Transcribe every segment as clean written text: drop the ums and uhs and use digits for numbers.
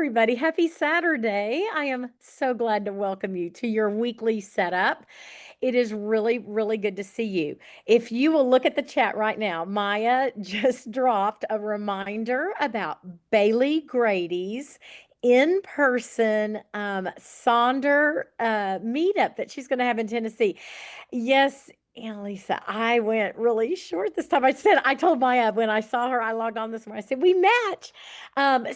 everybody. Happy Saturday. I am so glad to welcome you to your weekly setup. It is really, really good to see you. If you will look at the chat right now, Maya just dropped a reminder about Bailey Grady's in person Sonder meetup that she's going to have in Tennessee. Yes, Annalisa, I went really short this time. I told Maya when I saw her, I logged on this morning. I said, we match.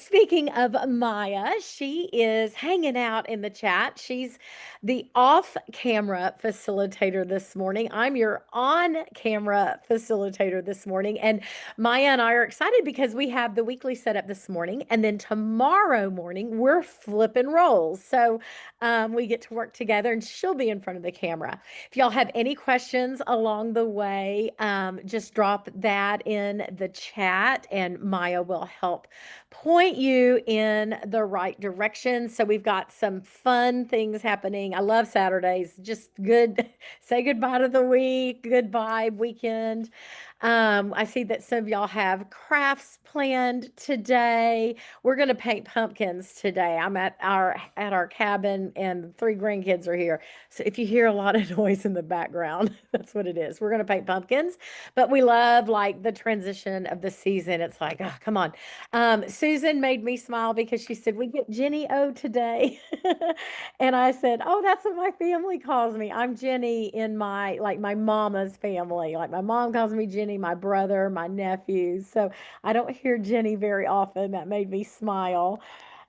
Speaking of Maya, she is hanging out in the chat. She's the off camera facilitator this morning. I'm your on camera facilitator this morning. And Maya and I are excited because we have the weekly setup this morning. And then tomorrow morning, we're flipping roles. So we get to work together and she'll be in front of the camera. If y'all have any questions along the way, just drop that in the chat and Maya will help point you in the right direction. So we've got some fun things happening. I love Saturdays. Just good. Say goodbye to the week. Goodbye weekend. I see that some of y'all have crafts planned today. We're going to paint pumpkins today. I'm at our cabin and three grandkids are here. So if you hear a lot of noise in the background, that's what it is. We're going to paint pumpkins, but we love like the transition of the season. It's like, oh, come on. Susan made me smile because she said, we get Jenny O today. And I said, oh, that's what my family calls me. I'm Jenny in my mama's family. Like my mom calls me Jenny, my brother, my nephews. So I don't hear Jenny very often. That made me smile.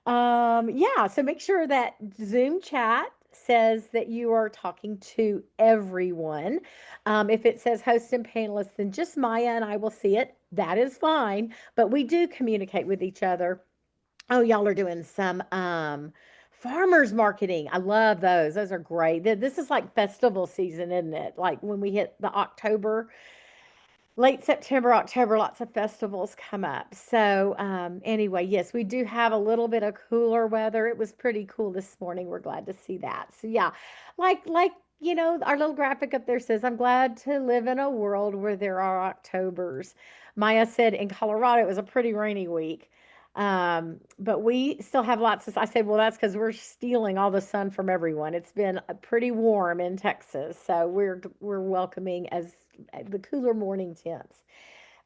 Yeah, so make sure that Zoom chat says that you are talking to everyone. If it says host and panelists, then just Maya and I will see it. That is fine, but we do communicate with each other. Oh, y'all are doing some farmers marketing. I love those. Those are great. This is like festival season, isn't it? Like when we hit the October, late September, October, lots of festivals come up. So, anyway, yes, we do have a little bit of cooler weather. It was pretty cool this morning. We're glad to see that. So, yeah, our little graphic up there says, I'm glad to live in a world where there are Octobers. Maya said in Colorado, it was a pretty rainy week. But we still have lots of, I said, well, that's because we're stealing all the sun from everyone. It's been pretty warm in Texas, so we're welcoming as the cooler morning temps.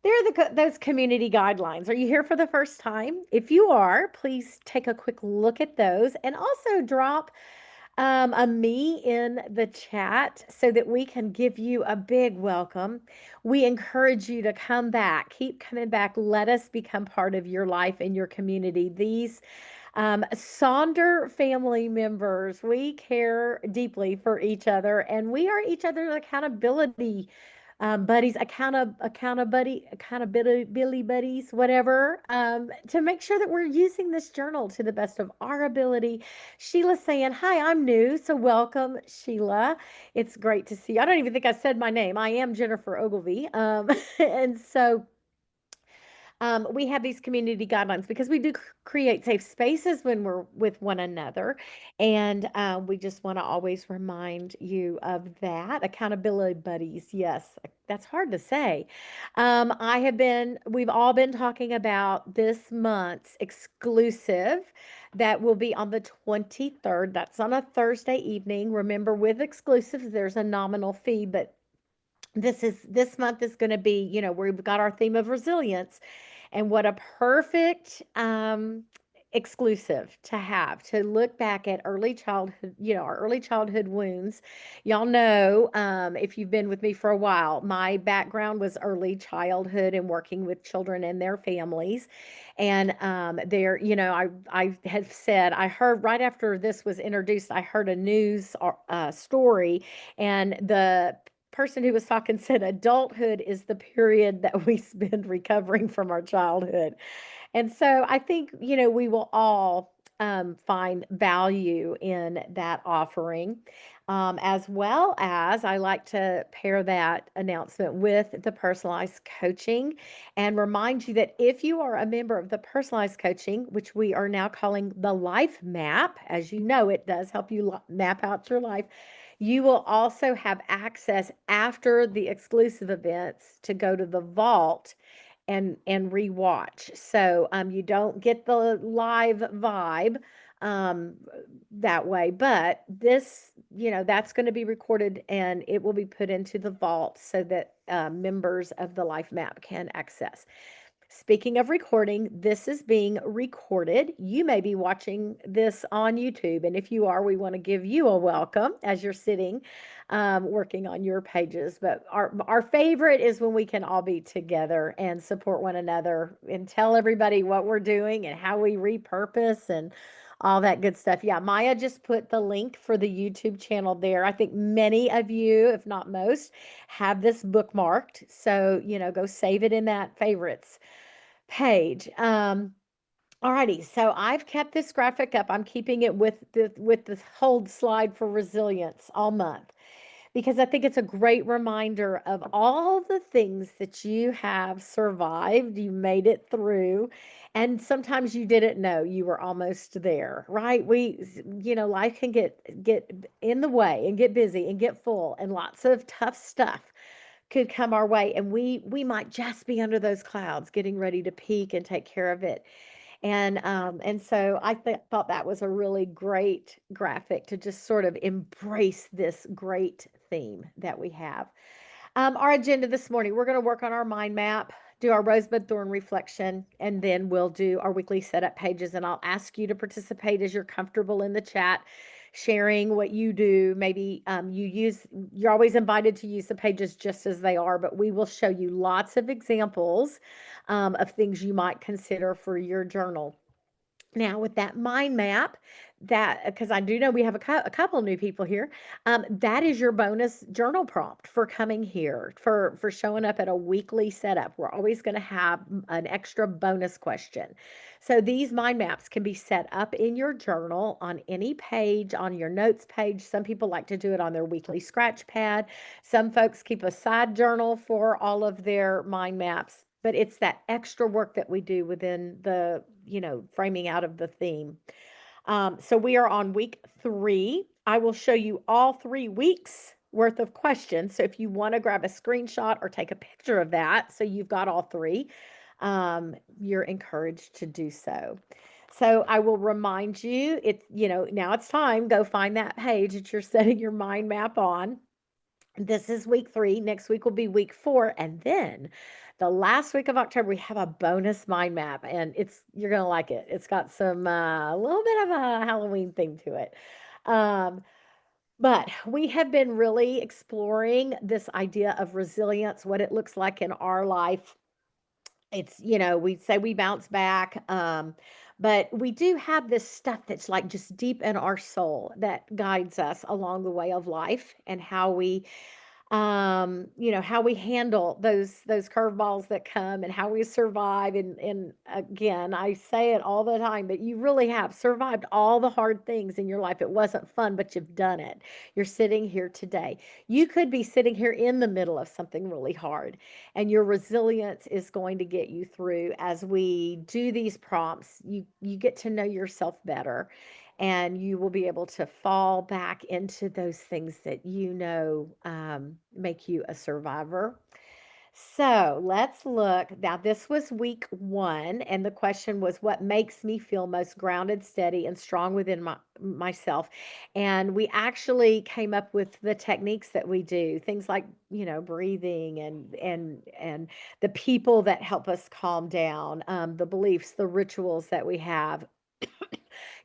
There are those community guidelines. Are you here for the first time? If you are, please take a quick look at those and also drop a me in the chat so that we can give you a big welcome. We encourage you to come back, keep coming back. Let us become part of your life and your community. These Sonder family members, we care deeply for each other and we are each other's accountability buddies, accountability buddies, whatever, to make sure that we're using this journal to the best of our ability. Sheila's saying, hi, I'm new. So welcome, Sheila. It's great to see you. I don't even think I said my name. I am Jennifer Ogilvy. And so we have these community guidelines because we do create safe spaces when we're with one another. And we just want to always remind you of that. Accountability buddies. Yes, that's hard to say. We've all been talking about this month's exclusive that will be on the 23rd. That's on a Thursday evening. Remember, with exclusives, there's a nominal fee, but this month is going to be, we've got our theme of resilience and what a perfect exclusive to have to look back at early childhood, our early childhood wounds. Y'all know, if you've been with me for a while, my background was early childhood and working with children and their families. And there, I had said, I heard right after this was introduced, I heard a news story, and the person who was talking said adulthood is the period that we spend recovering from our childhood. And so I think, we will all find value in that offering. As well as I like to pair that announcement with the personalized coaching and remind you that if you are a member of the personalized coaching, which we are now calling the life map, as you know, it does help you map out your life. You will also have access after the exclusive events to go to the vault and rewatch. So you don't get the live vibe um, that way, but this, that's going to be recorded and it will be put into the vault so that members of the Life Map can access. Speaking of recording, this is being recorded. You may be watching this on YouTube. And if you are, we want to give you a welcome as you're sitting working on your pages. But our favorite is when we can all be together and support one another and tell everybody what we're doing and how we repurpose and all that good stuff. Yeah, Maya just put the link for the YouTube channel there. I think many of you, if not most, have this bookmarked. So, go save it in that favorites page. Alrighty, so I've kept this graphic up. I'm keeping it with the hold slide for resilience all month because I think it's a great reminder of all the things that you have survived, you made it through, and sometimes you didn't know you were almost there, right? Life can get in the way and get busy and get full, and lots of tough stuff could come our way, and we might just be under those clouds getting ready to peak and take care of it. And so I thought that was a really great graphic to just sort of embrace this great theme that we have. Our agenda this morning, we're going to work on our mind map, do our rosebud thorn reflection, and then we'll do our weekly setup pages. And I'll ask you to participate as you're comfortable in the chat, sharing what you do. Maybe you're always invited to use the pages just as they are, but we will show you lots of examples of things you might consider for your journal. Now, with that mind map, that because I do know we have a couple new people here, that is your bonus journal prompt for coming here for showing up at a weekly setup. We're always going to have an extra bonus question. So these mind maps can be set up in your journal on any page, on your notes page. Some people like to do it on their weekly scratch pad. Some folks keep a side journal for all of their mind maps, but it's that extra work that we do within the, framing out of the theme. So we are on week 3. I will show you all 3 weeks worth of questions. So if you want to grab a screenshot or take a picture of that, so you've got all 3, you're encouraged to do so. So I will remind you, now it's time, go find that page that you're setting your mind map on. This is week 3. Next week will be week 4. And then the last week of October, we have a bonus mind map, and you're going to like it. It's got some, a little bit of a Halloween theme to it. But we have been really exploring this idea of resilience, what it looks like in our life. It's, we say we bounce back, but we do have this stuff that's like just deep in our soul that guides us along the way of life and how we handle those curveballs that come and how we survive. And again, I say it all the time, but you really have survived all the hard things in your life. It wasn't fun, but you've done it. You're sitting here today. You could be sitting here in the middle of something really hard, and your resilience is going to get you through. As we do these prompts, you get to know yourself better, and you will be able to fall back into those things that make you a survivor. So let's look. Now, this was week 1, and the question was, what makes me feel most grounded, steady, and strong within myself? And we actually came up with the techniques that we do, things like, breathing and the people that help us calm down, the beliefs, the rituals that we have.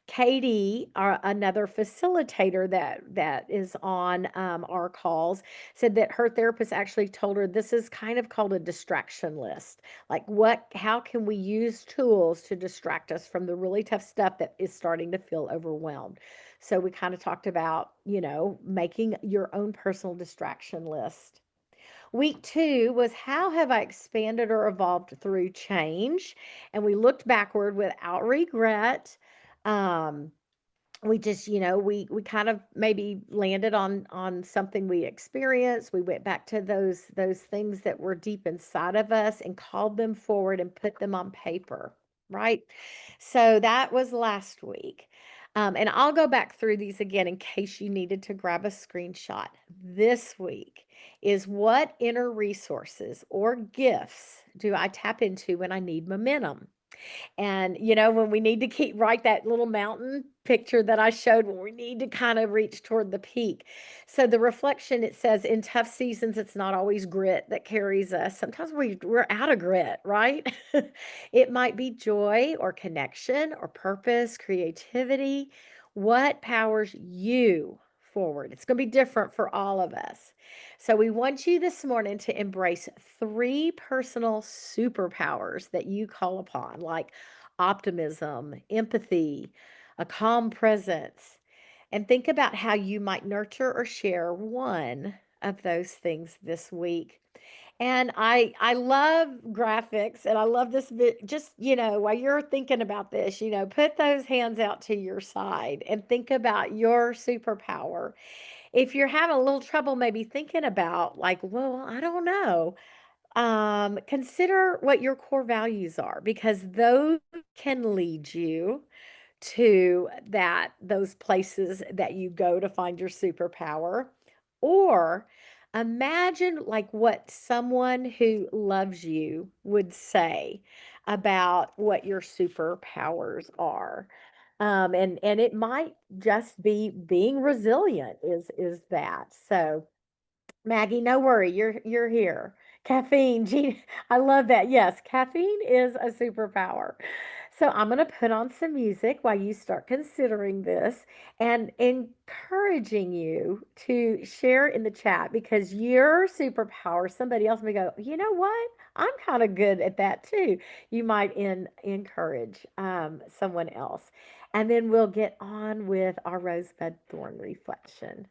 Katie, another facilitator that is on our calls, said that her therapist actually told her this is kind of called a distraction list. Like, how can we use tools to distract us from the really tough stuff that is starting to feel overwhelmed? So we kind of talked about, making your own personal distraction list. Week 2 was how have I expanded or evolved through change? And we looked backward without regret. Um, we just, we kind of maybe landed on something we experienced. We went back to those things that were deep inside of us and called them forward and put them on paper, right? So that was last week. And I'll go back through these again in case you needed to grab a screenshot. This week is what inner resources or gifts do I tap into when I need momentum? And, when we need to keep right that little mountain picture that I showed when we need to kind of reach toward the peak. So the reflection, it says, in tough seasons, it's not always grit that carries us. Sometimes we're out of grit, right? It might be joy or connection or purpose, creativity. What powers you forward? It's going to be different for all of us. So, we want you this morning to embrace three personal superpowers that you call upon, like optimism, empathy, a calm presence, and think about how you might nurture or share one of those things this week. And I love graphics and I love this just, while you're thinking about this, put those hands out to your side and think about your superpower. If you're having a little trouble maybe thinking about like, well, I don't know, consider what your core values are because those can lead you to those places that you go to find your superpower. Or imagine like what someone who loves you would say about what your superpowers are. And it might just be being resilient is that. So Maggie, no worry, you're here. Caffeine, gee, I love that. Yes, caffeine is a superpower. So I'm going to put on some music while you start considering this and encouraging you to share in the chat because your superpower, somebody else may go, you know what? I'm kind of good at that too. You might encourage someone else. And then we'll get on with our rosebud thorn reflection.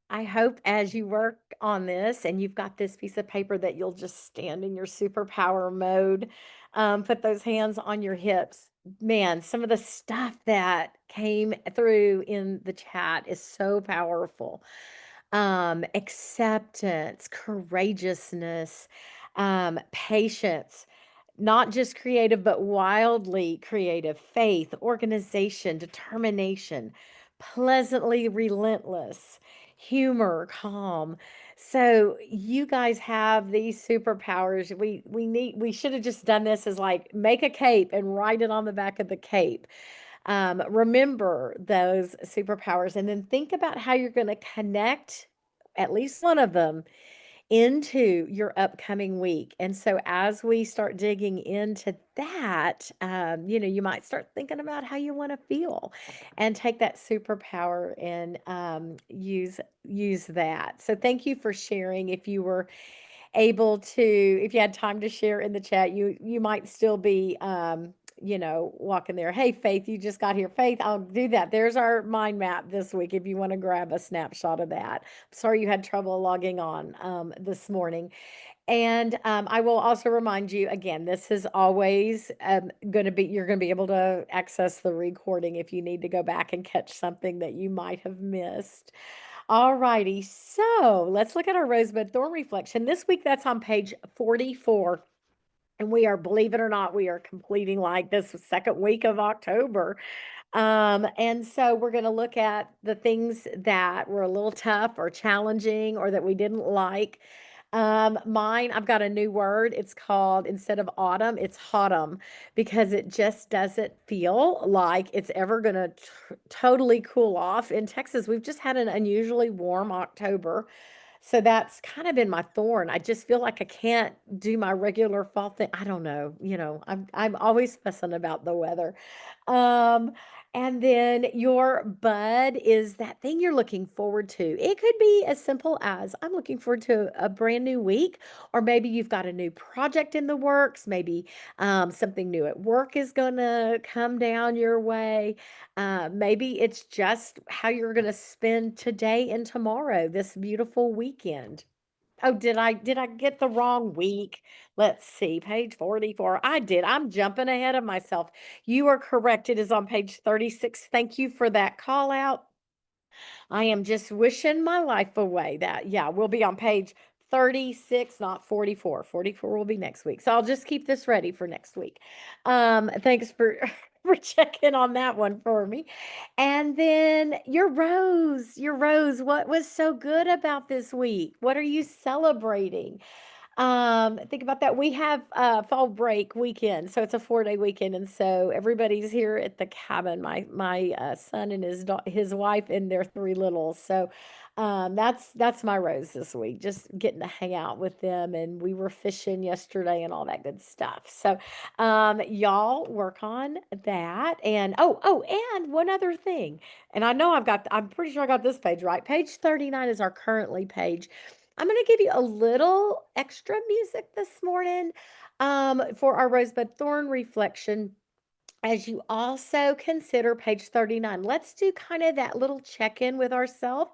I hope as you work on this and you've got this piece of paper that you'll just stand in your superpower mode, put those hands on your hips. Man, some of the stuff that came through in the chat is so powerful. Acceptance, courageousness, patience, not just creative, but wildly creative, faith, organization, determination, pleasantly relentless, humor, calm. So you guys have these superpowers. We should have just done this as like make a cape and write it on the back of the cape. Remember those superpowers and then think about how you're going to connect at least one of them into your upcoming week. And so as we start digging into that, you might start thinking about how you want to feel and take that superpower and use that. So thank you for sharing. If you were able to, if you had time to share in the chat, you might still be walking there. Hey, Faith, you just got here. Faith, I'll do that. There's our mind map this week if you want to grab a snapshot of that. Sorry you had trouble logging on this morning. And I will also remind you again, this is always going to be, you're going to be able to access the recording if you need to go back and catch something that you might have missed. All righty. So let's look at our rosebud thorn reflection. This week, that's on page 44. And we are, believe it or not, we are completing like this second week of October. And so we're going to look at the things that were a little tough or challenging or that we didn't like. Mine, I've got a new word. It's called, instead of autumn, it's autumn because it just doesn't feel like it's ever going to totally cool off. In Texas, we've just had an unusually warm October. So that's kind of been my thorn. I just feel like I can't do my regular fall thing. I don't know. I'm always fussing about the weather. Um, and then your bud is that thing you're looking forward to. It could be as simple as I'm looking forward to a brand new week, or maybe you've got a new project in the works. Maybe something new at work is going to come down your way. Maybe it's just how you're going to spend today and tomorrow, this beautiful weekend. Oh, did I get the wrong week? Let's see, page 44. I did. I'm jumping ahead of myself. You are correct. It is on page 36. Thank you for that call out. I am just wishing my life away. That, yeah, we'll be on page 36, not 44. 44 will be next week. So I'll just keep this ready for next week. Thanks for for checking on that one for me. And then your rose, what was so good about this week? What are you celebrating? Think about that. We have fall break weekend, so it's a 4-day weekend, and so everybody's here at the cabin. My son and his wife and their three littles. So that's my rose this week. Just getting to hang out with them, and we were fishing yesterday and all that good stuff. So y'all work on that. And and one other thing. And I know I'm pretty sure I got this page right. Page 39 is our currently page. I'm going to give you a little extra music this morning for our Rosebud Thorn reflection as you also consider page 39. Let's do kind of that little check in with ourselves.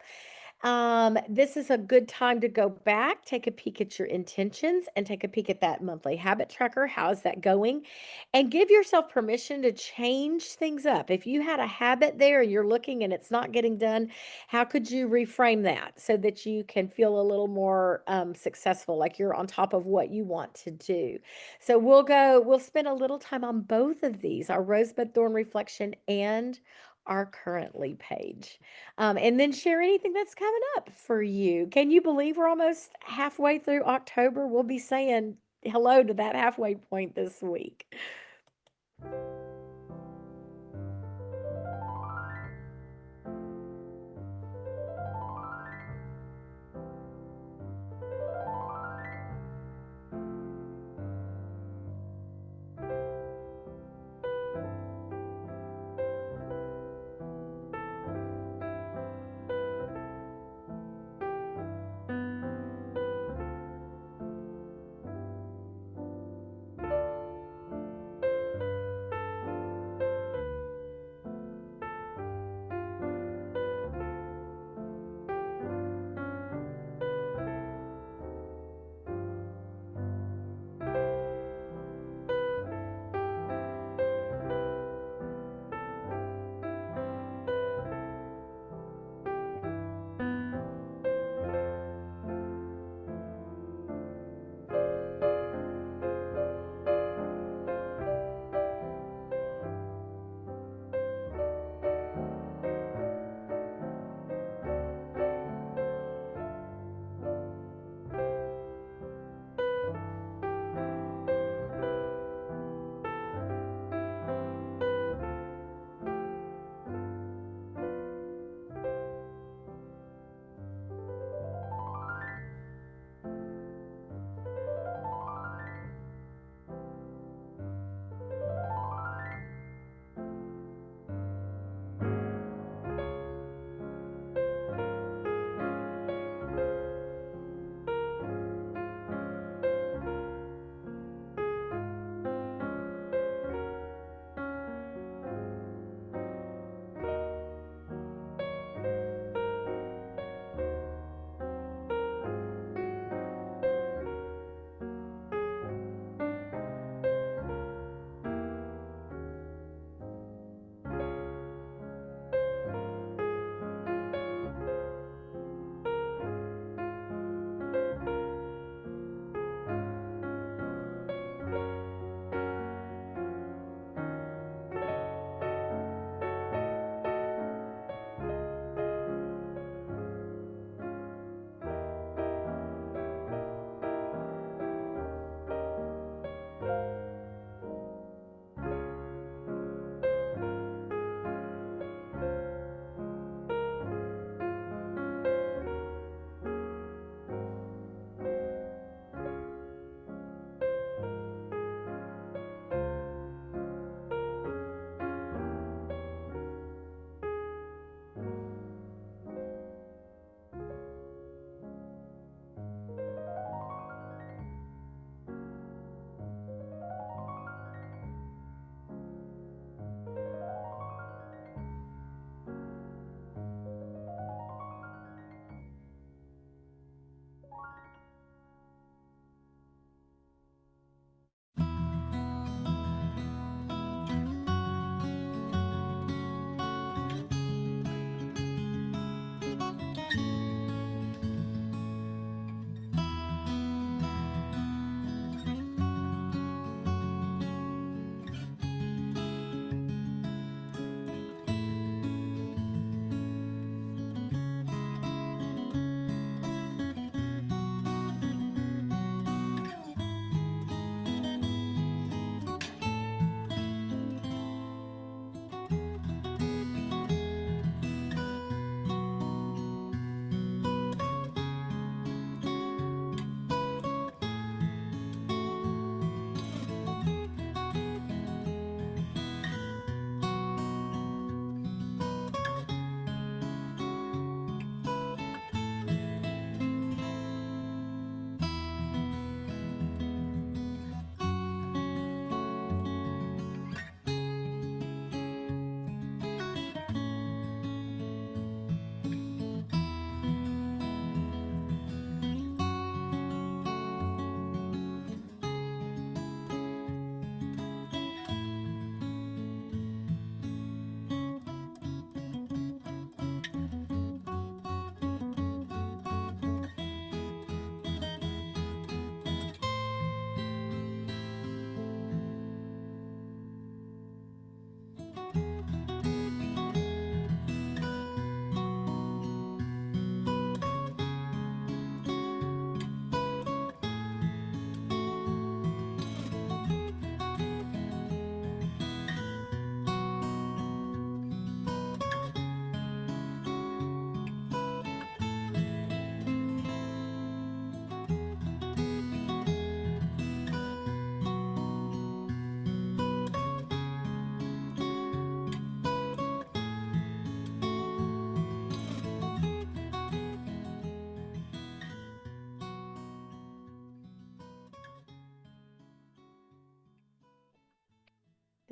This is a good time to go back, take a peek at your intentions, and take a peek at that monthly habit tracker. How's that going? And give yourself permission to change things up. If you had a habit there and you're looking and it's not getting done, how could you reframe that so that you can feel a little more successful, like you're on top of what you want to do? So we'll spend a little time on both of these, our Rosebud Thorn reflection and our currently page. And then share anything that's coming up for you. Can you believe we're almost halfway through October? We'll be saying hello to that halfway point this week.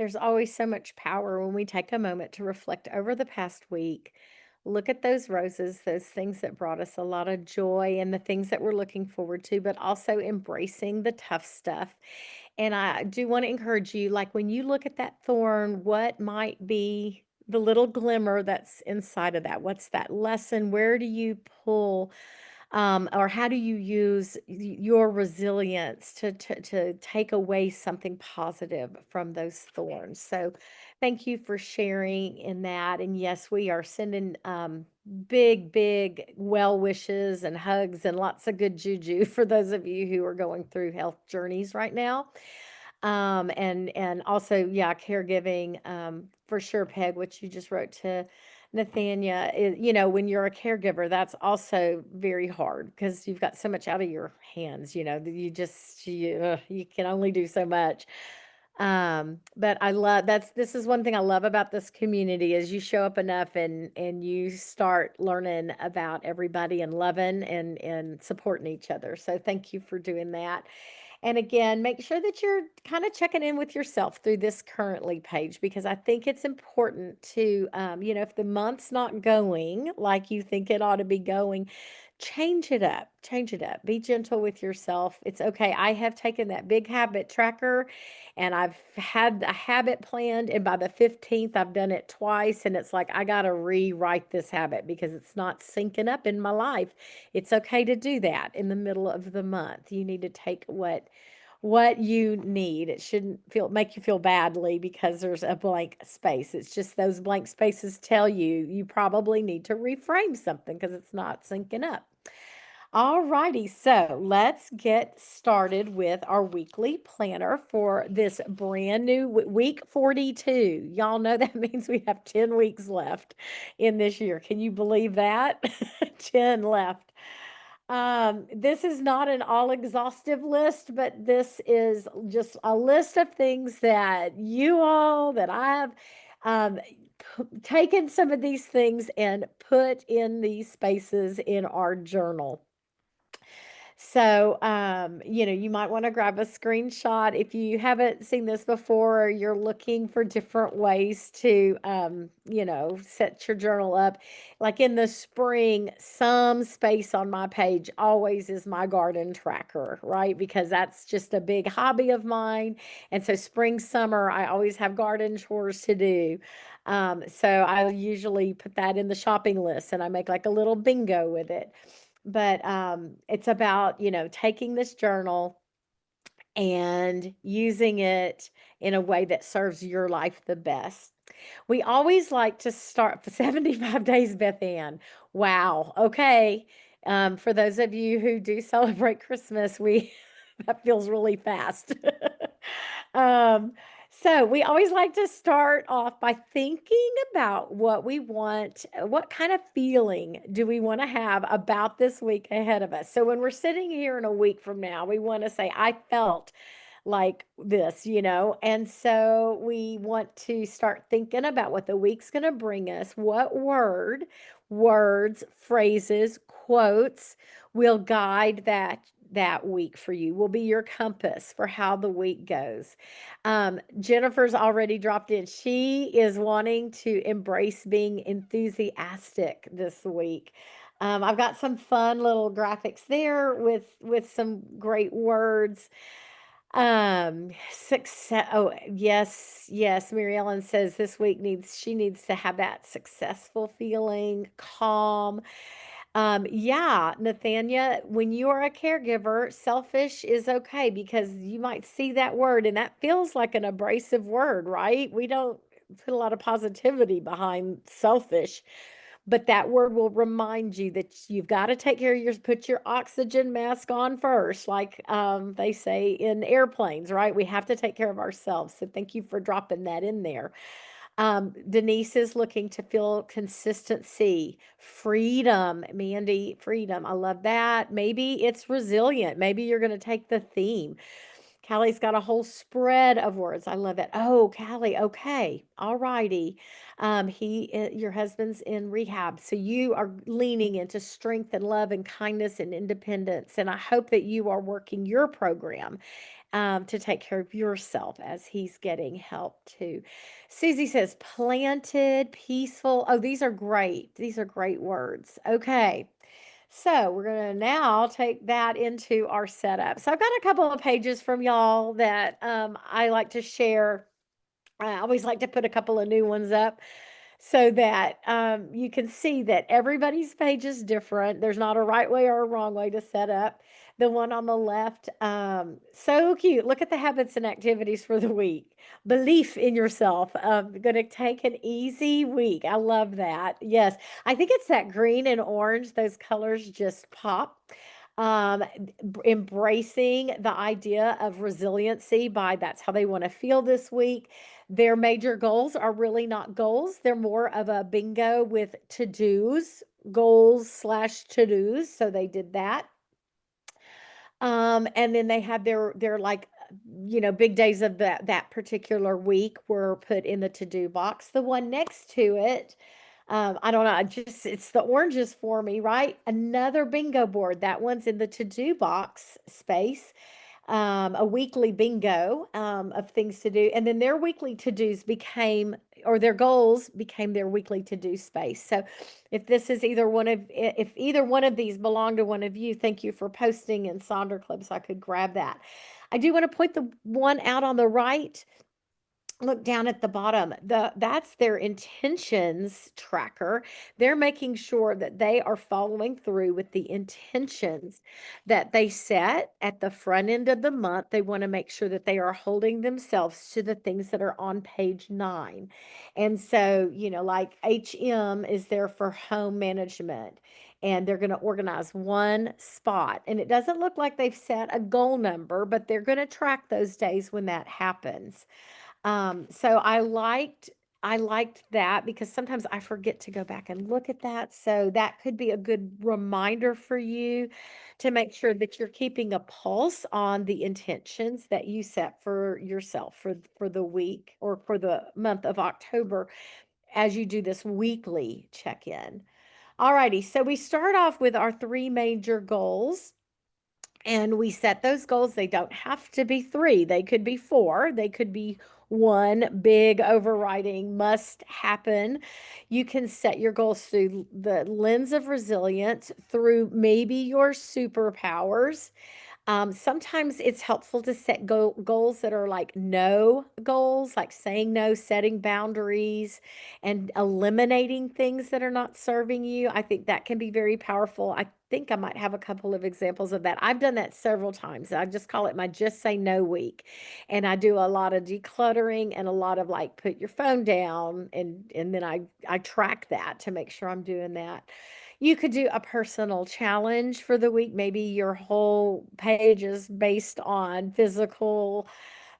There's always so much power when we take a moment to reflect over the past week. Look at those roses, those things that brought us a lot of joy and the things that we're looking forward to, but also embracing the tough stuff. And I do want to encourage you, like when you look at that thorn, what might be the little glimmer that's inside of that? What's that lesson? Where do you pull or how do you use your resilience to take away something positive from those thorns? So, thank you for sharing in that. And yes, we are sending big, big well wishes and hugs and lots of good juju for those of you who are going through health journeys right now. And also, yeah, caregiving, for sure, Peg, what you just wrote to Nathania, when you're a caregiver, that's also very hard because you've got so much out of your hands, that you can only do so much. But I love this is one thing I love about this community is you show up enough and you start learning about everybody and loving and supporting each other. So thank you for doing that. And again, make sure that you're kind of checking in with yourself through this currently page because I think it's important to, if the month's not going like you think it ought to be going, change it up. Change it up. Be gentle with yourself. It's okay. I have taken that big habit tracker and I've had a habit planned. And by the 15th, I've done it twice. And it's like, I got to rewrite this habit because it's not syncing up in my life. It's okay to do that in the middle of the month. You need to take what you need. It shouldn't make you feel badly because there's a blank space. It's just those blank spaces tell you probably need to reframe something because it's not syncing up. All righty, so let's get started with our weekly planner for this brand new week 42. Y'all know that means we have 10 weeks left in this year. Can you believe that? 10 left. This is not an all exhaustive list, but this is just a list of things that that I have um, taken some of these things and put in these spaces in our journal. So, you might want to grab a screenshot if you haven't seen this before, or you're looking for different ways to, set your journal up. Like in the spring, some space on my page always is my garden tracker, right? Because that's just a big hobby of mine. And so, spring, summer, I always have garden chores to do. So I usually put that in the shopping list and I make like a little bingo with it. But it's about, taking this journal and using it in a way that serves your life the best. We always like to start for 75 days, Beth Ann. Wow. Okay. For those of you who do celebrate Christmas, we that feels really fast. um, so we always like to start off by thinking about what we want, what kind of feeling do we want to have about this week ahead of us. So when we're sitting here in a week from now, we want to say, I felt like this, and so we want to start thinking about what the week's going to bring us, what words, phrases, quotes will guide that week for you, will be your compass for how the week goes. Jennifer's already dropped in. She is wanting to embrace being enthusiastic this week. I've got some fun little graphics there with some great words. Success. Oh, yes, yes. Mary Ellen says this week she needs to have that successful feeling, calm. Yeah, Nathania, when you are a caregiver, selfish is okay because you might see that word and that feels like an abrasive word, right? We don't put a lot of positivity behind selfish, but that word will remind you that you've got to take care of put your oxygen mask on first, like they say in airplanes, right? We have to take care of ourselves. So thank you for dropping that in there. Denise is looking to feel consistency, freedom. Mandy, freedom. I love that. Maybe it's resilient. Maybe you're going to take the theme. Callie's got a whole spread of words. I love it. Oh, Callie. Okay. All righty. Your husband's in rehab. So you are leaning into strength and love and kindness and independence. And I hope that you are working your program to take care of yourself as he's getting help too. Susie says, planted, peaceful. Oh, these are great. These are great words. Okay. So we're going to now take that into our setup. So I've got a couple of pages from y'all that I like to share. I always like to put a couple of new ones up so that you can see that everybody's page is different. There's not a right way or a wrong way to set up. The one on the left, so cute. Look at the habits and activities for the week. Belief in yourself. Going to take an easy week. I love that. Yes, I think it's that green and orange. Those colors just pop. Embracing the idea of resiliency by that's how they want to feel this week. Their major goals are really not goals. They're more of a bingo with to-dos, goals slash to-dos. So they did that. And then they had their like, big days of that particular week were put in the to-do box. The one next to it, I don't know, it's the oranges for me, right? Another bingo board. That one's in the to-do box space, a weekly bingo of things to do. And then their weekly to dos became, or their goals became their weekly to do space. So if this is either one of, if either one of these belong to one of you, thank you for posting in Sonder Club so I could grab that. I do want to point the one out on the right. Look down at the bottom. That's their intentions tracker. They're making sure that they are following through with the intentions that they set at the front end of the month. They want to make sure that they are holding themselves to the things that are on page 9. And so, like HM is there for home management, and they're going to organize one spot. And it doesn't look like they've set a goal number, but they're going to track those days when that happens. So I liked that because sometimes I forget to go back and look at that. So that could be a good reminder for you to make sure that you're keeping a pulse on the intentions that you set for yourself for the week or for the month of October as you do this weekly check-in. Alrighty, so we start off with our 3 major goals. And we set those goals. They don't have to be 3. They could be 4. They could be one big overriding must happen. You can set your goals through the lens of resilience, through maybe your superpowers. Sometimes it's helpful to set goals that are like no goals, like saying no, setting boundaries, and eliminating things that are not serving you. I think that can be very powerful. I think I might have a couple of examples of that. I've done that several times. I just call it my just say no week. And I do a lot of decluttering and a lot of like put your phone down, and then I track that to make sure I'm doing that. You could do a personal challenge for the week. Maybe your whole page is based on physical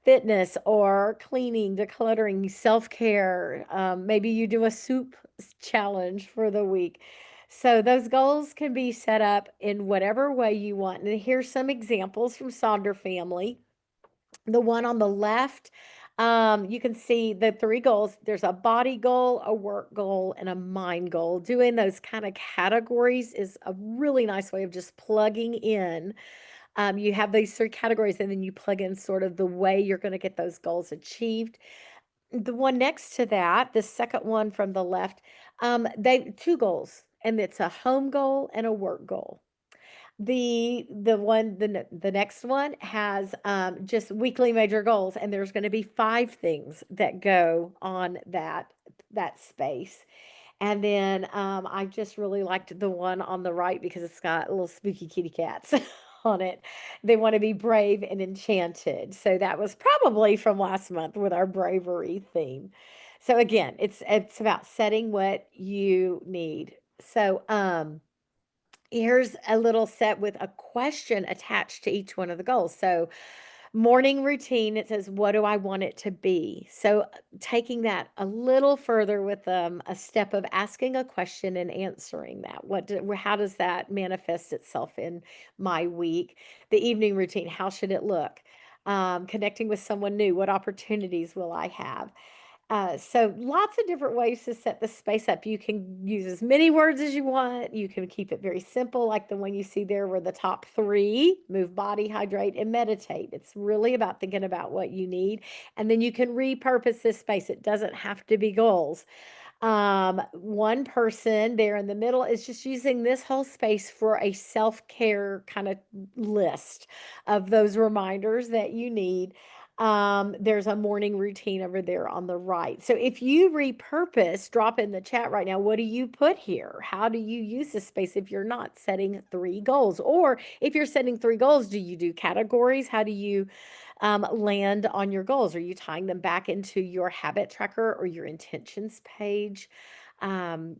fitness or cleaning, decluttering, self-care. Maybe you do a soup challenge for the week. So those goals can be set up in whatever way you want. And here's some examples from Sonder family. The one on the left, you can see the 3 goals. There's a body goal, a work goal, and a mind goal. Doing those kind of categories is a really nice way of just plugging in. You have these 3 categories, and then you plug in sort of the way you're going to get those goals achieved. The one next to that, the second one from the left, they 2 goals, and it's a home goal and a work goal. The next one has just weekly major goals, and there's going to be 5 things that go on that space. And then I just really liked the one on the right because it's got little spooky kitty cats on it. They want to be brave and enchanted. So that was probably from last month with our bravery theme. So again, it's about setting what you need. So here's a little set with a question attached to each one of the goals. So, morning routine, it says, what do I want it to be? So, taking that a little further with a step of asking a question and answering that. How does that manifest itself in my week? The evening routine, how should it look? Connecting with someone new, what opportunities will I have? So lots of different ways to set the space up. You can use as many words as you want. You can keep it very simple, like the one you see there where the top three: move, body, hydrate, and meditate. It's really about thinking about what you need. And then you can repurpose this space. It doesn't have to be goals. One person there in the middle is just using this whole space for a self-care kind of list of those reminders that you need. There's a morning routine over there on the right. So if you repurpose, drop in the chat right now, what do you put here? How do you use this space if you're not setting three goals? Or if you're setting three goals, do you do categories? How do you land on your goals? Are you tying them back into your habit tracker or your intentions page?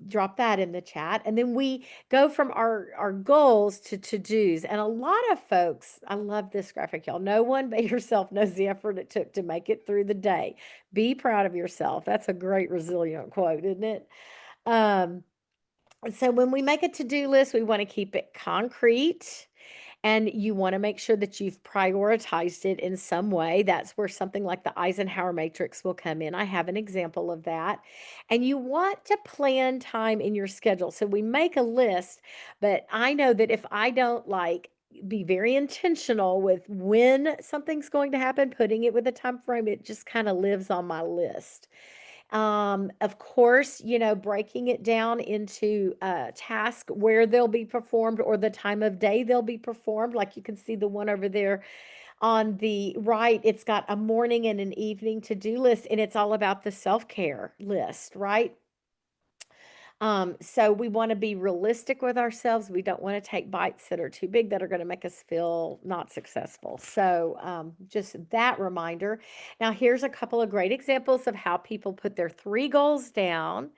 Drop that in the chat. And then we go from our goals to dos. And a lot of folks, I love this graphic, y'all. No one but yourself knows the effort it took to make it through the day. Be proud of yourself. That's a great resilient quote, isn't it? Um, so when we make a to-do list, we want to keep it concrete, and you want to make sure that you've prioritized it in some way. That's where something like the Eisenhower matrix will come in. I have an example of that. And you want to plan time in your schedule. So we make a list, but I know that if I don't be very intentional with when something's going to happen, putting it with a time frame, it just kind of lives on my list. Of course, breaking it down into a task where they'll be performed or the time of day they'll be performed. Like you can see the one over there on the right, it's got a morning and an evening to-do list, and it's all about the self-care list, right? So we want to be realistic with ourselves. We don't want to take bites that are too big that are going to make us feel not successful. So just that reminder. Now, here's a couple of great examples of how people put their three goals down,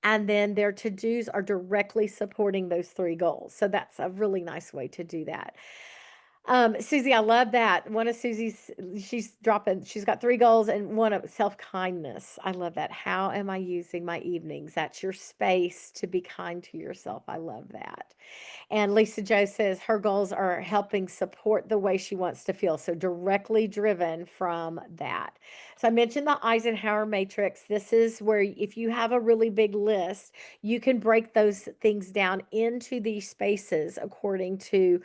and then their to-dos are directly supporting those three goals. So that's a really nice way to do that. Susie, I love that. One of Susie's, she's got three goals and one of self-kindness. I love that. How am I using my evenings? That's your space to be kind to yourself. I love that. And Lisa Jo says her goals are helping support the way she wants to feel. So directly driven from that. So I mentioned the Eisenhower matrix. This is where if you have a really big list, you can break those things down into these spaces according to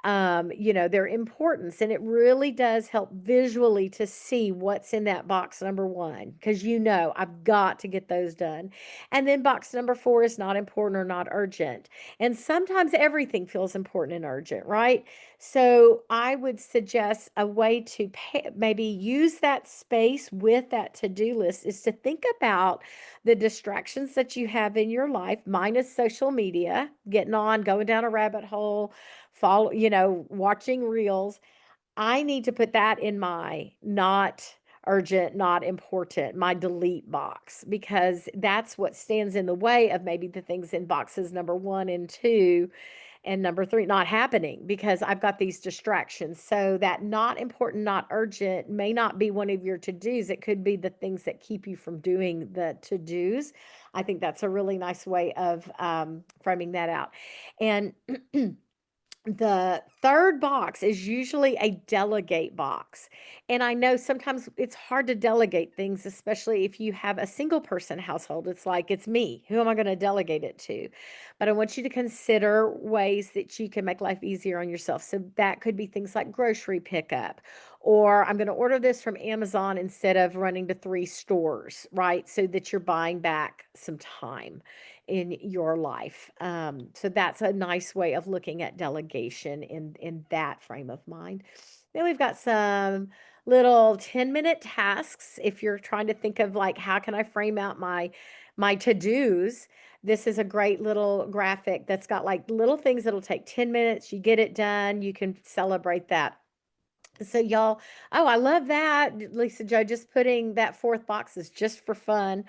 their importance. And it really does help visually to see what's in that box number one, because I've got to get those done. And then box number four is not important or not urgent. And sometimes everything feels important and urgent, right? So I would suggest a way to maybe use that space with that to-do list is to think about the distractions that you have in your life, minus social media, going down a rabbit hole, watching reels. I need to put that in my not urgent, not important, my delete box, because that's what stands in the way of maybe the things in boxes number one and two and number three not happening because I've got these distractions. So that not important, not urgent may not be one of your to-dos. It could be the things that keep you from doing the to-dos. I think that's a really nice way of framing that out. And the third box is usually a delegate box. And I know sometimes it's hard to delegate things, especially if you have a single person household. It's like, it's me. Who am I going to delegate it to? But I want you to consider ways that you can make life easier on yourself. So that could be things like grocery pickup, or I'm going to order this from Amazon instead of running to three stores, right? So that you're buying back some time in your life. So that's a nice way of looking at delegation in that frame of mind. Then we've got some little 10-minute tasks. If you're trying to think of like, how can I frame out my to-dos? This is a great little graphic that's got like little things that'll take 10 minutes. You get it done. You can celebrate that. So y'all, oh, I love that. Lisa Jo, just putting that fourth box is just for fun.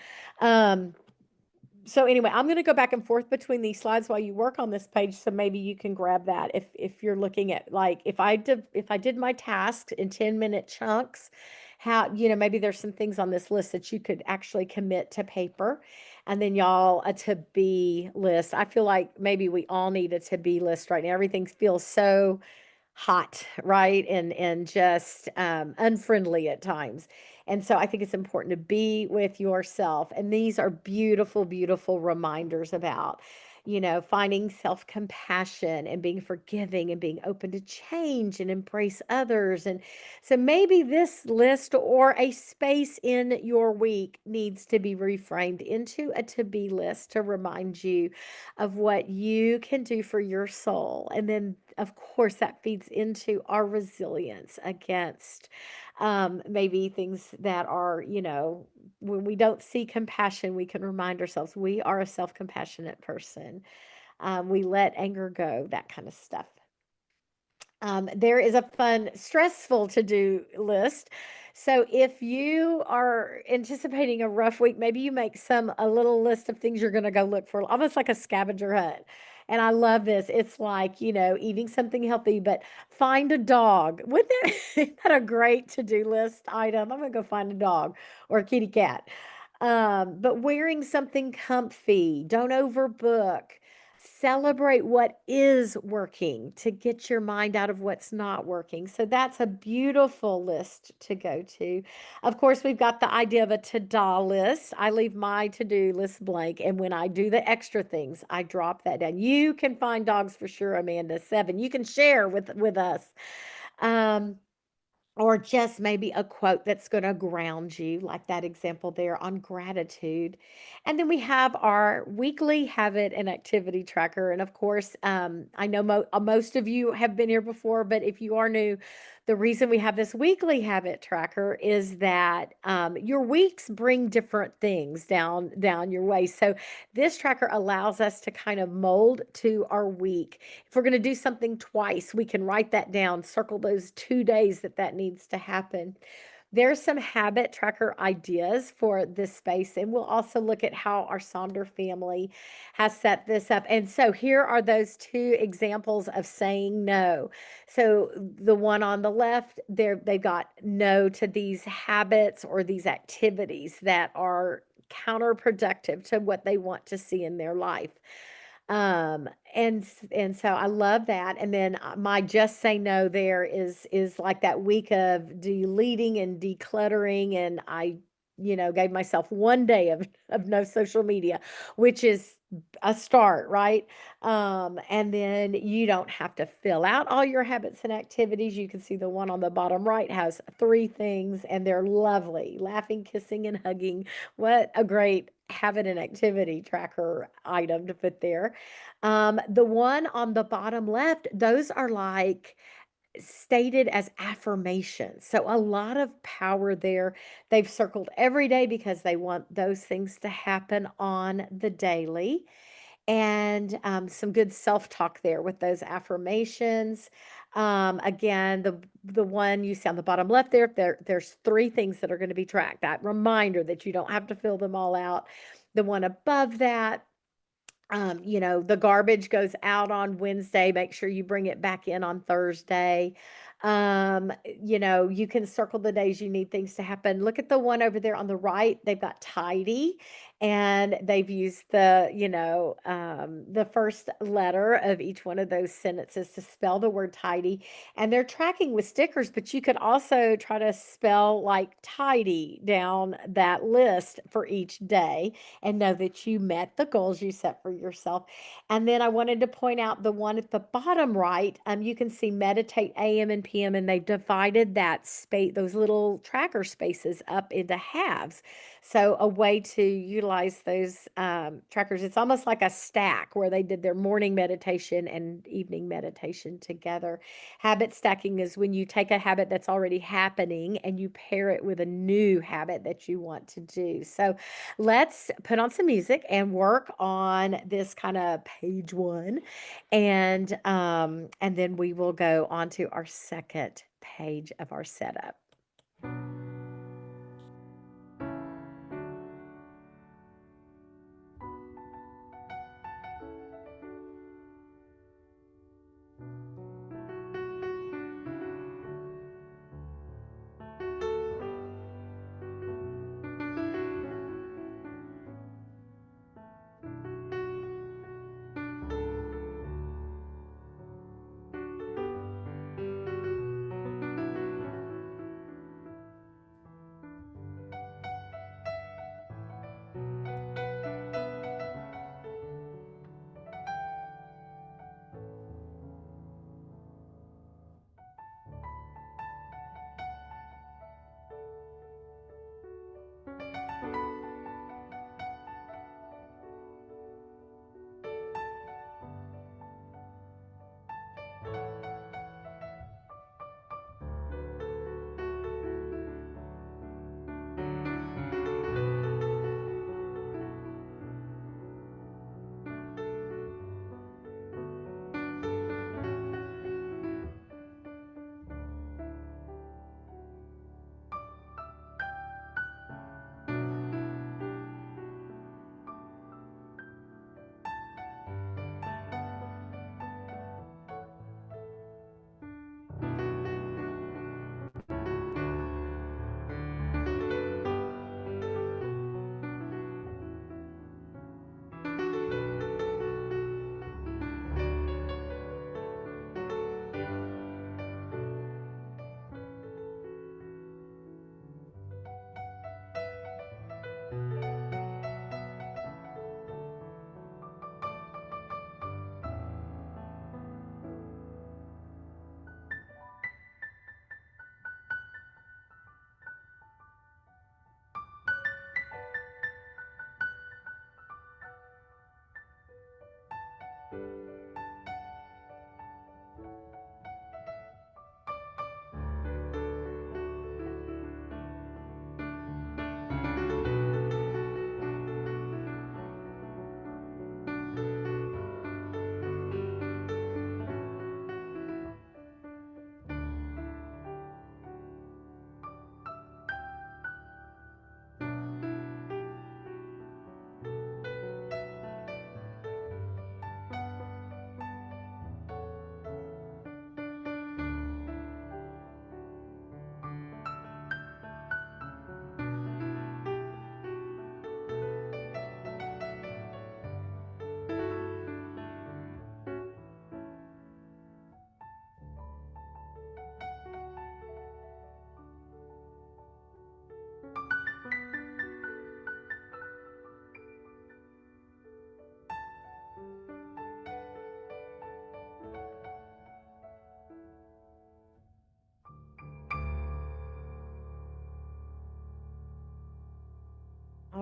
So anyway, I'm going to go back and forth between these slides while you work on this page. So maybe you can grab that if you're looking at, like, if I did my tasks in 10-minute chunks, how, maybe there's some things on this list that you could actually commit to paper. And then y'all, a to be list. I feel like maybe we all need a to be list right now. Everything feels so hot, right? And just unfriendly at times. And so I think it's important to be with yourself. And these are beautiful, beautiful reminders about, finding self compassion and being forgiving and being open to change and embrace others. And so maybe this list or a space in your week needs to be reframed into a to be list to remind you of what you can do for your soul. And then, of course, that feeds into our resilience against maybe things that are, when we don't see compassion, we can remind ourselves we are a self compassionate person. We let anger go, that kind of stuff. There is a fun, stressful to do list. So if you are anticipating a rough week, maybe you make a little list of things you're going to go look for, almost like a scavenger hunt. And I love this. It's like, eating something healthy, but find a dog. Isn't that a great to do list item? I'm going to go find a dog or a kitty cat. But wearing something comfy, don't overbook. Celebrate what is working to get your mind out of what's not working. So that's a beautiful list to go to. Of course, we've got the idea of a to-do list. I leave my to-do list blank, and when I do the extra things, I drop that down. You can find dogs for sure, Amanda. 7. You can share with us. Um, or just maybe a quote that's going to ground you, like that example there on gratitude. And then we have our weekly habit and activity tracker. And of course, I know most of you have been here before, but if you are new, the reason we have this weekly habit tracker is that your weeks bring different things down your way. So this tracker allows us to kind of mold to our week. If we're going to do something twice, we can write that down, circle those 2 days that needs to happen. There's some habit tracker ideas for this space, and we'll also look at how our Sonder family has set this up. And so here are those two examples of saying no. So the one on the left, they've got no to these habits or these activities that are counterproductive to what they want to see in their life. And so I love that. And then my just say no there is like that week of deleting and decluttering, and I gave myself 1 day of no social media, which is a start, right? And then you don't have to fill out all your habits and activities. You can see the one on the bottom right has 3 things, and they're lovely: laughing, kissing, and hugging. What a great habit and activity tracker item to put there. The one on the bottom left, those are like stated as affirmations. So a lot of power there. They've circled every day because they want those things to happen on the daily. And some good self-talk there with those affirmations. Again, the one you see on the bottom left there's 3 things that are going to be tracked. That reminder that you don't have to fill them all out. The one above that, the garbage goes out on Wednesday. Make sure you bring it back in on Thursday. You can circle the days you need things to happen. Look at the one over there on the right. They've got tidy, and they've used the first letter of each one of those sentences to spell the word tidy. And they're tracking with stickers, but you could also try to spell like tidy down that list for each day and know that you met the goals you set for yourself. And then I wanted to point out the one at the bottom right. You can see meditate AM and PM, and they've divided that space, those little tracker spaces, up into halves. So a way to utilize those trackers, it's almost like a stack where they did their morning meditation and evening meditation together. Habit stacking is when you take a habit that's already happening and you pair it with a new habit that you want to do. So let's put on some music and work on this kind of page 1, and then we will go on to our second page of our setup.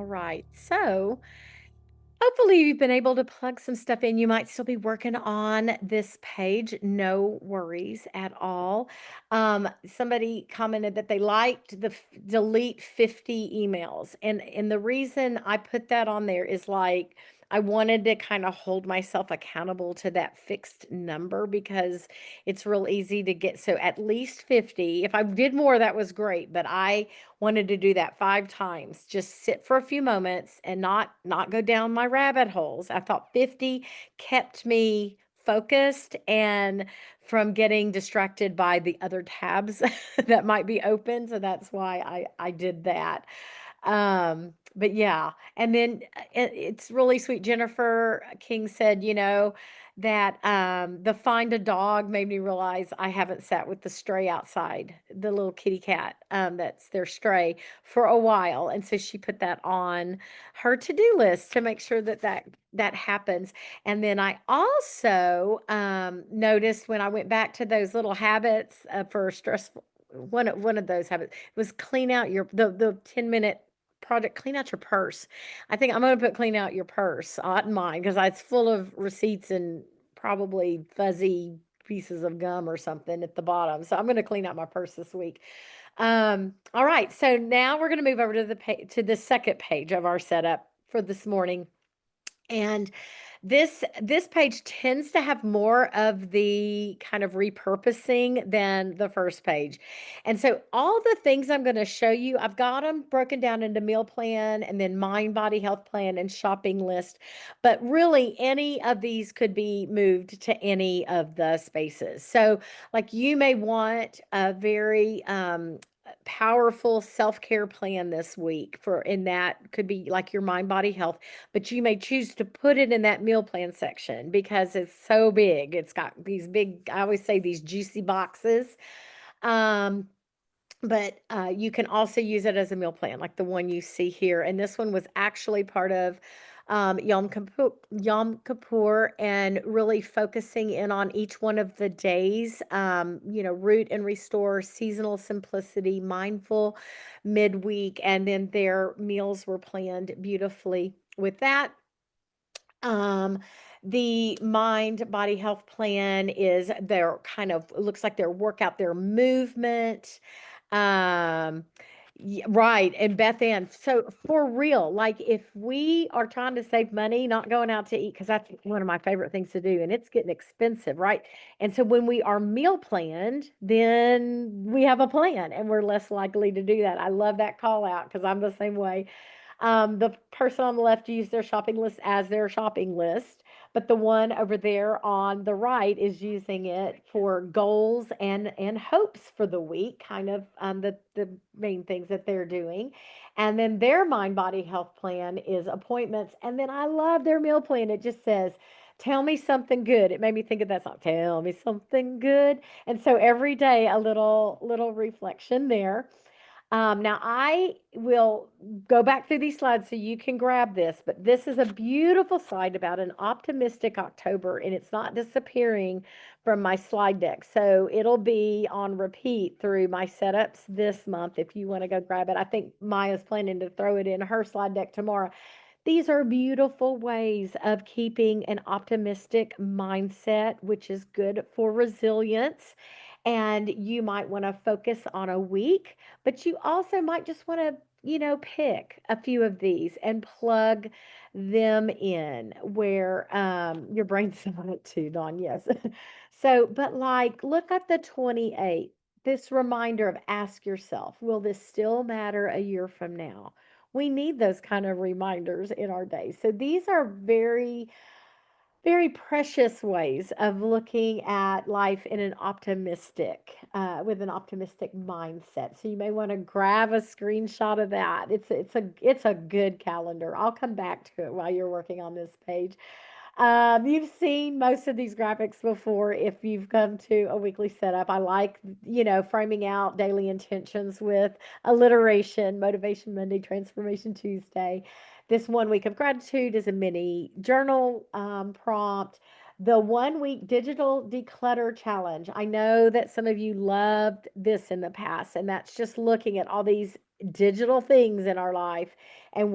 All right. So, hopefully, you've been able to plug some stuff in. You might still be working on this page. No worries at all. Somebody commented that they liked the delete 50 emails. And the reason I put that on there is like I wanted to kind of hold myself accountable to that fixed number because it's real easy to get. So at least 50. If I did more, that was great. But I wanted to do that 5 times. Just sit for a few moments and not go down my rabbit holes. I thought 50 kept me focused and from getting distracted by the other tabs that might be open. So that's why I did that. But yeah, and then it's really sweet. Jennifer King said, that the find a dog made me realize I haven't sat with the stray outside, the little kitty cat, that's their stray for a while. And so she put that on her to-do list to make sure that happens. And then I also noticed when I went back to those little habits for stressful one of those habits was clean out the 10-minute project, clean out your purse. I think I'm gonna put clean out your purse on mine because it's full of receipts and probably fuzzy pieces of gum or something at the bottom. So I'm gonna clean out my purse this week. All right, so now we're gonna move over to the second page of our setup for this morning. And this page tends to have more of the kind of repurposing than the first page. And so all the things I'm going to show you, I've got them broken down into meal plan and then mind, body, health plan and shopping list. But really any of these could be moved to any of the spaces. So like you may want a very powerful self-care plan this week and that could be like your mind, body, health, but you may choose to put it in that meal plan section because it's so big. It's got these big, I always say these juicy boxes. Um, but you can also use it as a meal plan, like the one you see here. And this one was actually part of Yom Kippur and really focusing in on each one of the days, root and restore, seasonal simplicity, mindful midweek, and then their meals were planned beautifully with that. Um, the mind body health plan is their kind of looks like their workout, their movement. Um, right. And Beth Ann, so for real, like if we are trying to save money, not going out to eat, because that's one of my favorite things to do, and it's getting expensive, right? And so when we are meal planned, then we have a plan and we're less likely to do that. I love that call out because I'm the same way. The person on the left used their shopping list as their shopping list, but the one over there on the right is using it for goals and hopes for the week, kind of the main things that they're doing. And then their mind body health plan is appointments. And then I love their meal plan. It just says, tell me something good. It made me think of that song, tell me something good. And so every day a little reflection there. Now I will go back through these slides so you can grab this, but this is a beautiful slide about an optimistic October, and it's not disappearing from my slide deck. So it'll be on repeat through my setups this month if you want to go grab it. I think Maya's planning to throw it in her slide deck tomorrow. These are beautiful ways of keeping an optimistic mindset, which is good for resilience. And you might want to focus on a week, but you also might just want to, pick a few of these and plug them in where your brain's on it too, Dawn. Yes. So, but like, look at the 28th. This reminder of ask yourself, will this still matter a year from now? We need those kind of reminders in our day. So these are very, very precious ways of looking at life in an with an optimistic mindset. So you may want to grab a screenshot of that. It's a good calendar. I'll come back to it while you're working on this page. You've seen most of these graphics before if you've come to a weekly setup. I like, framing out daily intentions with alliteration, Motivation Monday, Transformation Tuesday. This 1 week of gratitude is a mini journal prompt. The 1 week digital declutter challenge. I know that some of you loved this in the past, and that's just looking at all these digital things in our life and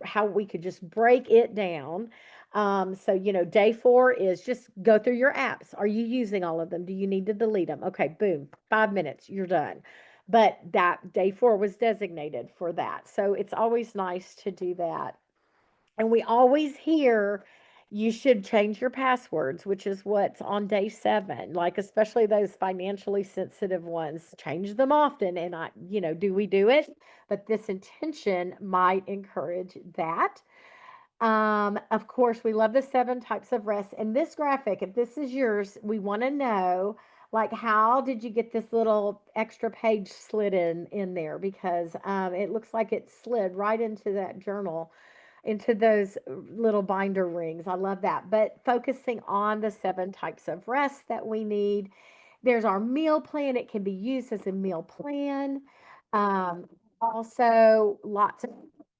how we could just break it down. So, day 4 is just go through your apps. Are you using all of them? Do you need to delete them? Okay, boom, 5 minutes, you're done. But that day 4 was designated for that. So it's always nice to do that. And we always hear you should change your passwords, which is what's on day 7, like especially those financially sensitive ones. Change them often. And do we do it? But this intention might encourage that. Of course, we love the 7 types of rest. And this graphic, if this is yours, we want to know, like, how did you get this little extra page slid in there? Because it looks like it slid right into that journal, into those little binder rings. I love that. But focusing on the 7 types of rest that we need. There's our meal plan. It can be used as a meal plan. Um, Also, lots of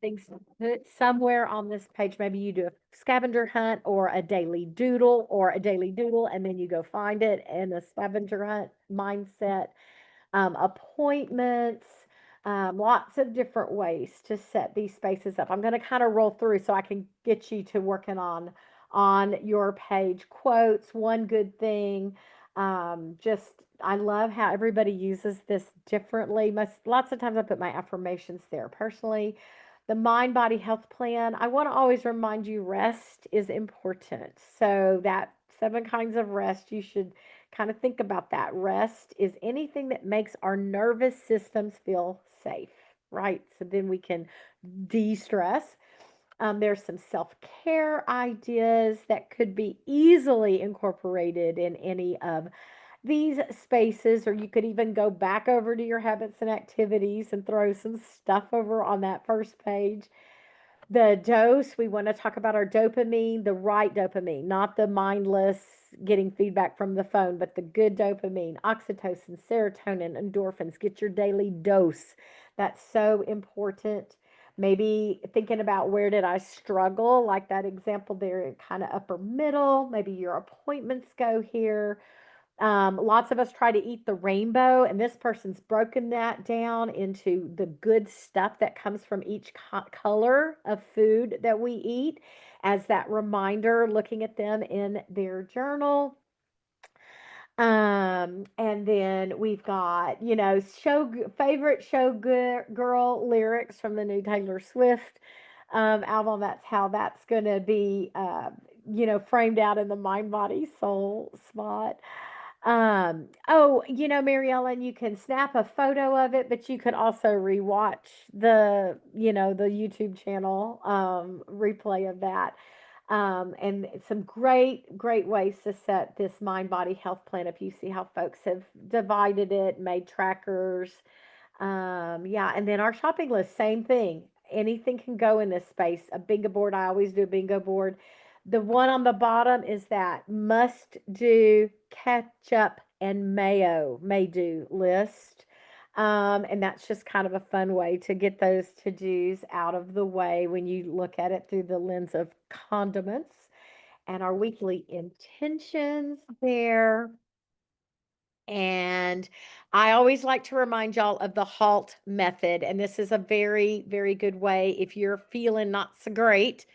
things to put somewhere on this page. Maybe you do a scavenger hunt or a daily doodle, and then you go find it in a scavenger hunt mindset. Appointments, lots of different ways to set these spaces up. I'm going to kind of roll through so I can get you to working on your page. Quotes, one good thing. Just I love how everybody uses this differently. Lots of times I put my affirmations there. Personally, the mind body health plan, I want to always remind you rest is important. So that 7 kinds of rest, you should kind of think about that. Rest is anything that makes our nervous systems feel safe, right? So then we can de stress. There's some self care ideas that could be easily incorporated in any of these spaces, or you could even go back over to your habits and activities and throw some stuff over on that first page. The dose, we want to talk about our dopamine, the right dopamine, not the mindless getting feedback from the phone, but the good dopamine, oxytocin, serotonin, endorphins. Get your daily dose. That's so important. Maybe thinking about where did I struggle, like that example there, kind of upper middle. Maybe your appointments go here. Lots of us try to eat the rainbow, and this person's broken that down into the good stuff that comes from each color of food that we eat as that reminder, looking at them in their journal. And then we've got, favorite girl lyrics from the new Taylor Swift album. That's how that's going to be, framed out in the mind, body, soul spot. Mary Ellen, you can snap a photo of it, but you could also rewatch the YouTube channel replay of that. And some great, great ways to set this mind body health plan up. You see how folks have divided it, made trackers. Yeah, and then our shopping list, same thing. Anything can go in this space. A bingo board, I always do a bingo board. The one on the bottom is that must do ketchup and mayo may do list. And that's just kind of a fun way to get those to dos out of the way when you look at it through the lens of condiments. And our weekly intentions there. And I always like to remind y'all of the HALT method. And this is a very, very good way if you're feeling not so great.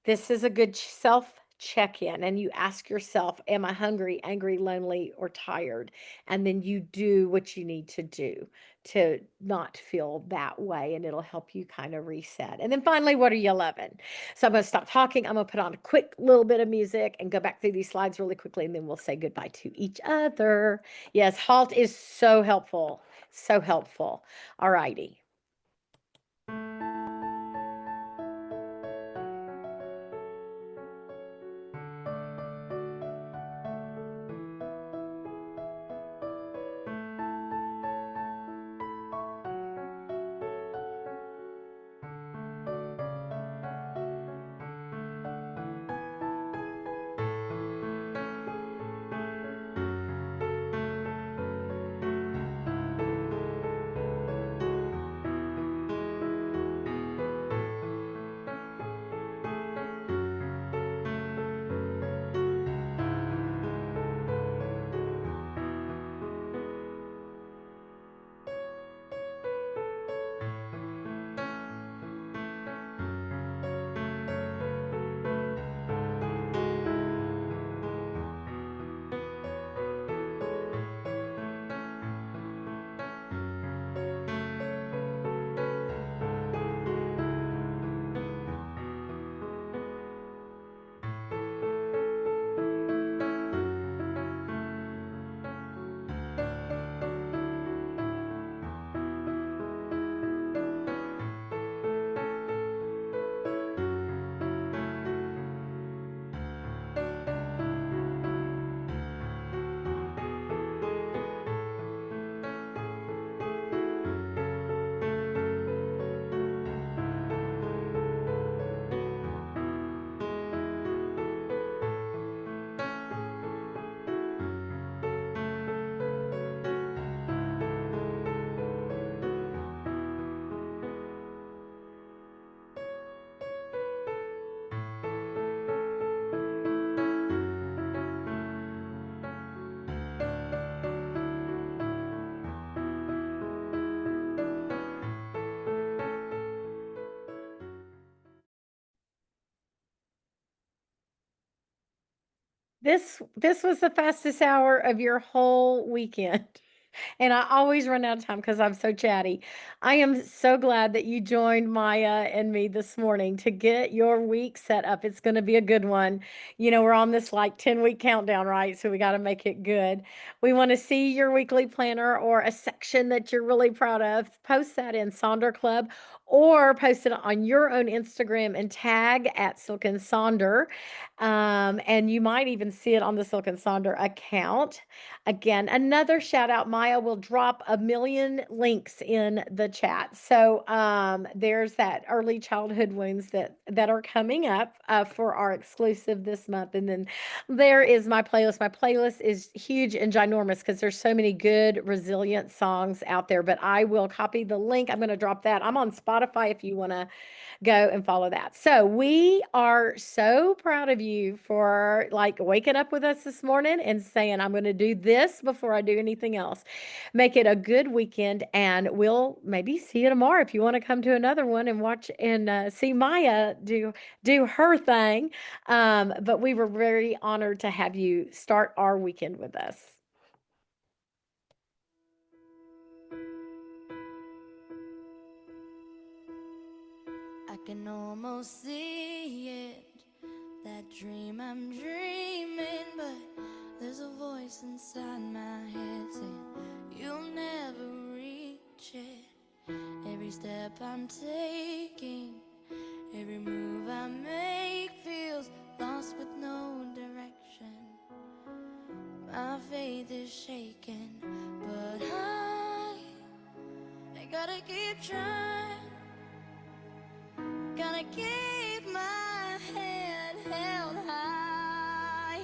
This is a good self check in, and you ask yourself, am I hungry, angry, lonely, or tired? And then you do what you need to do to not feel that way, and it'll help you kind of reset. And then finally, what are you loving? So I'm going to stop talking. I'm going to put on a quick little bit of music and go back through these slides really quickly, and then we'll say goodbye to each other. Yes, HALT is so helpful. So helpful. All righty. This was the fastest hour of your whole weekend. And I always run out of time because I'm so chatty. I am so glad that you joined Maya and me this morning to get your week set up. It's going to be a good one. You know, we're on this like 10-week countdown, right? So we got to make it good. We want to see your weekly planner or a section that you're really proud of. Post that in Sonder Club or post it on your own Instagram and tag at Silken Sonder. And you might even see it on the Silken Sonder account. Again, another shout out. Maya will drop a million links in the chat. So there's that early childhood wounds that are coming up for our exclusive this month, and then there is my playlist. My playlist is huge and ginormous because there's so many good, resilient songs out there. But I will copy the link. I'm going to drop that. I'm on Spotify if you want to go and follow that. So we are so proud of you for like waking up with us this morning and saying, I'm going to do this before I do anything else. Make it a good weekend, and we'll maybe see you tomorrow if you want to come to another one and watch and see Maya do her thing. But we were very honored to have you start our weekend with us. I can almost see it, that dream I'm dreaming, but there's a voice inside my head saying you'll never reach it. Every step I'm taking, every move I make feels lost with no direction. My faith is shaken, but I gotta keep trying. Gotta keep my head held high.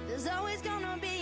There's always gonna be